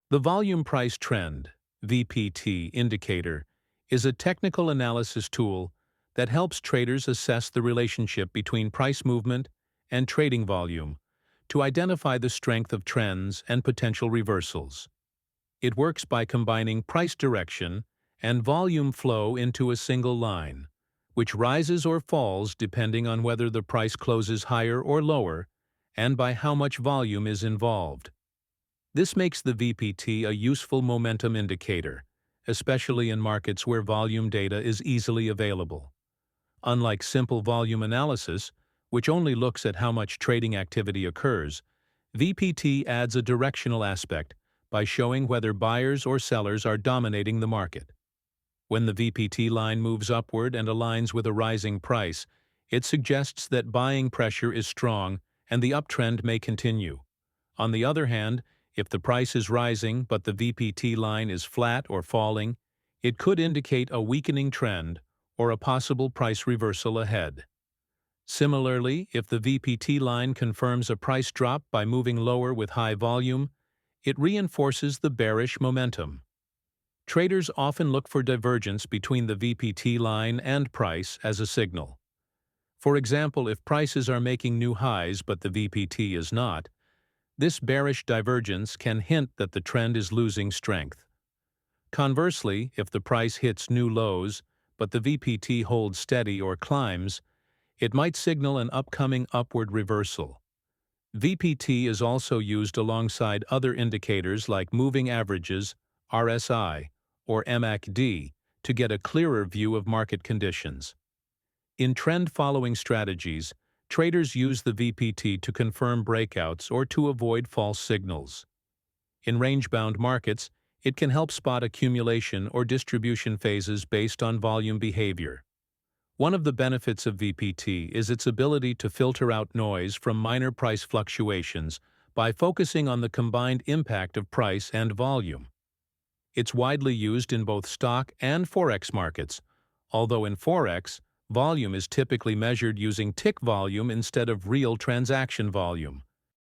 The volume price trend (VPT) indicator is a technical analysis tool that helps traders assess the relationship between price movement and trading volume to identify the strength of trends and potential reversals. It works by combining price direction and volume flow into a single line, which rises or falls depending on whether the price closes higher or lower and by how much volume is involved. This makes the VPT a useful momentum indicator, especially in markets where volume data is easily available. Unlike simple volume analysis, which only looks at how much trading activity occurs, VPT adds a directional aspect by showing whether buyers or sellers are dominating the market. When the VPT line moves upward and aligns with a rising price, it suggests that buying pressure is strong and the uptrend may continue. On the other hand, if the price is rising but the VPT line is flat or falling, it could indicate a weakening trend or a possible price reversal ahead. Similarly, if the VPT line confirms a price drop by moving lower with high volume, it reinforces the bearish momentum. Traders often look for divergence between the VPT line and price as a signal. For example, if prices are making new highs but the VPT is not, this bearish divergence can hint that the trend is losing strength. Conversely, if the price hits new lows but the VPT holds steady or climbs, it might signal an upcoming upward reversal. VPT is also used alongside other indicators like moving averages, RSI, or MACD to get a clearer view of market conditions. In trend-following strategies, traders use the VPT to confirm breakouts or to avoid false signals. In range-bound markets, it can help spot accumulation or distribution phases based on volume behavior. One of the benefits of VPT is its ability to filter out noise from minor price fluctuations by focusing on the combined impact of price and volume. It's widely used in both stock and forex markets, although in forex, volume is typically measured using tick volume instead of real transaction volume.